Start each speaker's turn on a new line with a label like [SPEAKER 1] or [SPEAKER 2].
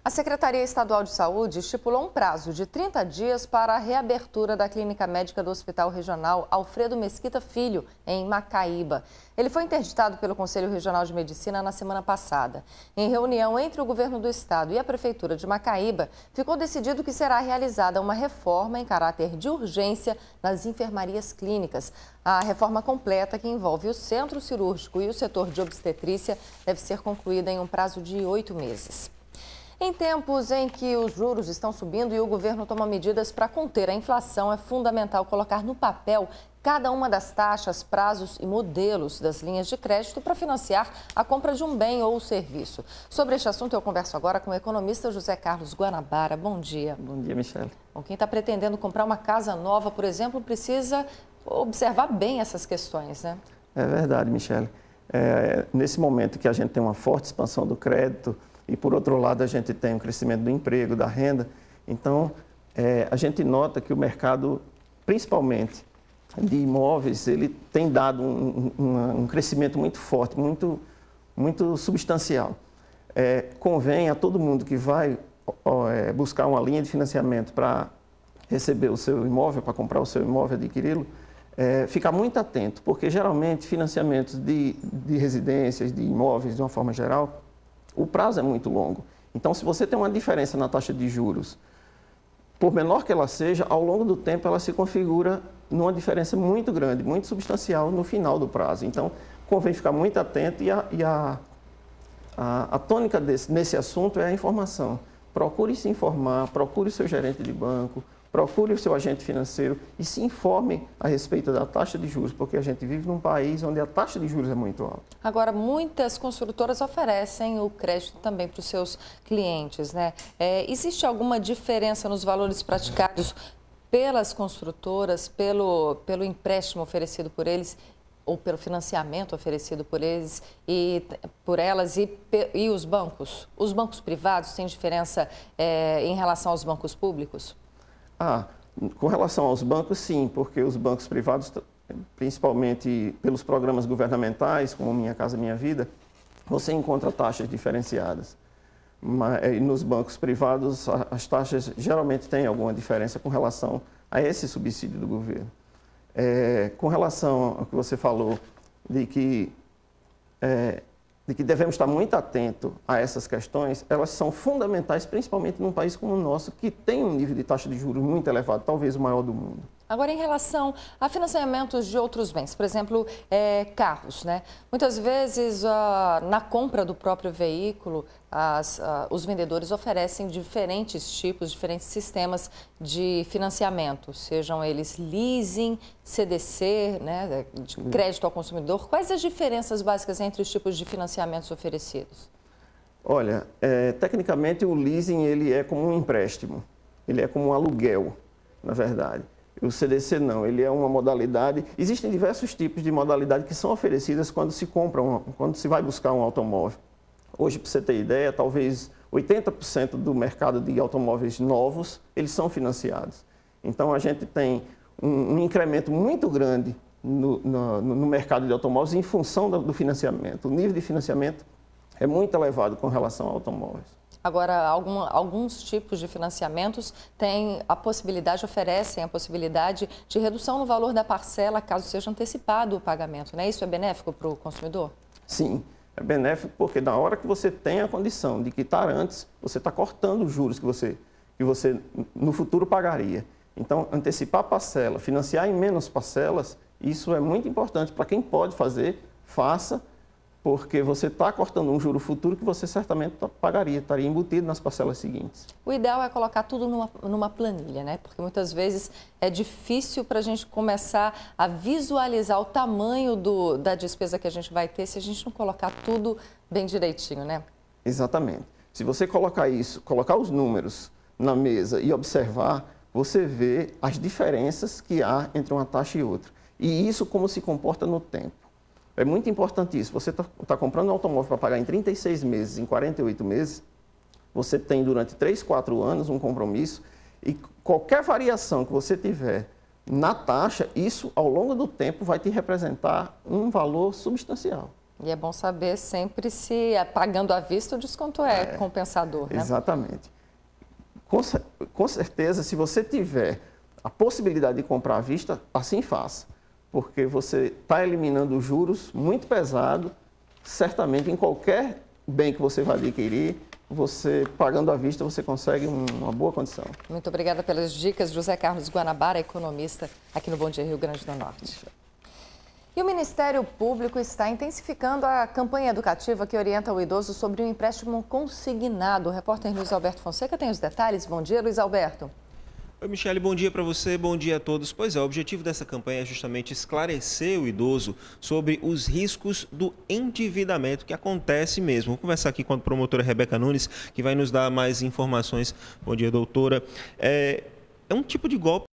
[SPEAKER 1] A Secretaria Estadual de Saúde estipulou um prazo de 30 dias para a reabertura da clínica médica do Hospital Regional Alfredo Mesquita Filho, em Macaíba. Ele foi interditado pelo Conselho Regional de Medicina na semana passada. Em reunião entre o governo do estado e a Prefeitura de Macaíba, ficou decidido que será realizada uma reforma em caráter de urgência nas enfermarias clínicas. A reforma completa, que envolve o centro cirúrgico e o setor de obstetrícia, deve ser concluída em um prazo de 8 meses. Em tempos em que os juros estão subindo e o governo toma medidas para conter a inflação, é fundamental colocar no papel cada uma das taxas, prazos e modelos das linhas de crédito para financiar a compra de um bem ou serviço. Sobre este assunto, eu converso agora com o economista José Carlos Guanabara. Bom dia.
[SPEAKER 2] Bom dia, Michele.
[SPEAKER 1] Bom, quem está pretendendo comprar uma casa nova, por exemplo, precisa observar bem essas questões, né?
[SPEAKER 2] É verdade, Michele. Nesse momento que a gente tem uma forte expansão do crédito, e, por outro lado, a gente tem um crescimento do emprego, da renda. Então, a gente nota que o mercado, principalmente de imóveis, ele tem dado um crescimento muito forte, muito substancial. Convém a todo mundo que vai buscar uma linha de financiamento para receber o seu imóvel, para comprar o seu imóvel, adquiri-lo, ficar muito atento, porque, geralmente, financiamentos de residências, de imóveis, de uma forma geral, o prazo é muito longo. Então, se você tem uma diferença na taxa de juros, por menor que ela seja, ao longo do tempo ela se configura numa diferença muito grande, muito substancial no final do prazo. Então, convém ficar muito atento e a tônica nesse assunto é a informação. Procure se informar, procure o seu gerente de banco, procure o seu agente financeiro e se informe a respeito da taxa de juros, porque a gente vive num país onde a taxa de juros é muito alta.
[SPEAKER 1] Agora, muitas construtoras oferecem o crédito também para os seus clientes, né? Existe alguma diferença nos valores praticados pelas construtoras, pelo empréstimo oferecido por eles ou pelo financiamento oferecido por eles e por elas e os bancos? Os bancos privados têm diferença em relação aos bancos públicos?
[SPEAKER 2] Com relação aos bancos, sim, porque os bancos privados, principalmente pelos programas governamentais, como Minha Casa Minha Vida, você encontra taxas diferenciadas. Mas nos bancos privados, as taxas geralmente têm alguma diferença com relação a esse subsídio do governo. Com relação ao que você falou, de que devemos estar muito atentos a essas questões, elas são fundamentais, principalmente num país como o nosso, que tem um nível de taxa de juros muito elevado, talvez o maior do mundo.
[SPEAKER 1] Agora, em relação a financiamentos de outros bens, por exemplo, carros, né? Muitas vezes, na compra do próprio veículo, os vendedores oferecem diferentes tipos, diferentes sistemas de financiamento, sejam eles leasing, CDC, né, de crédito ao consumidor. Quais as diferenças básicas entre os tipos de financiamentos oferecidos?
[SPEAKER 2] Olha, tecnicamente o leasing ele é como um empréstimo, ele é como um aluguel, na verdade. O CDC não, ele é uma modalidade. Existem diversos tipos de modalidade que são oferecidas quando se compra, quando se vai buscar um automóvel. Hoje, para você ter ideia, talvez 80% do mercado de automóveis novos, eles são financiados. Então, a gente tem um incremento muito grande no mercado de automóveis em função do financiamento. O nível de financiamento é muito elevado com relação a automóveis.
[SPEAKER 1] Agora, alguns tipos de financiamentos oferecem a possibilidade de redução no valor da parcela caso seja antecipado o pagamento, né? Isso é benéfico para o consumidor?
[SPEAKER 2] Sim, é benéfico porque na hora que você tem a condição de quitar antes, você está cortando os juros que você no futuro pagaria. Então, antecipar a parcela, financiar em menos parcelas, isso é muito importante para quem pode fazer, faça, porque você está cortando um juro futuro que você certamente pagaria, estaria embutido nas parcelas seguintes.
[SPEAKER 1] O ideal é colocar tudo numa planilha, né? Porque muitas vezes é difícil para a gente começar a visualizar o tamanho da despesa que a gente vai ter se a gente não colocar tudo bem direitinho, né?
[SPEAKER 2] Exatamente. Se você colocar os números na mesa e observar, você vê as diferenças que há entre uma taxa e outra. E isso como se comporta no tempo. É muito importante isso. Você está comprando um automóvel para pagar em 36 meses, em 48 meses, você tem durante 3, 4 anos um compromisso e qualquer variação que você tiver na taxa, isso ao longo do tempo vai te representar um valor substancial.
[SPEAKER 1] E é bom saber sempre se pagando à vista o desconto é compensador, né?
[SPEAKER 2] Exatamente. Com certeza, se você tiver a possibilidade de comprar à vista, assim faça, porque você está eliminando juros muito pesados, certamente em qualquer bem que você vai adquirir, você pagando à vista, você consegue uma boa condição.
[SPEAKER 1] Muito obrigada pelas dicas, José Carlos Guanabara, economista aqui no Bom Dia Rio Grande do Norte. E o Ministério Público está intensificando a campanha educativa que orienta o idoso sobre um empréstimo consignado. O repórter Luiz Alberto Fonseca tem os detalhes. Bom dia, Luiz Alberto.
[SPEAKER 3] Oi, Michele, bom dia para você, bom dia a todos. Pois é, o objetivo dessa campanha é justamente esclarecer o idoso sobre os riscos do endividamento que acontece mesmo. Vou conversar aqui com a promotora Rebeca Nunes, que vai nos dar mais informações. Bom dia, doutora. É um tipo de golpe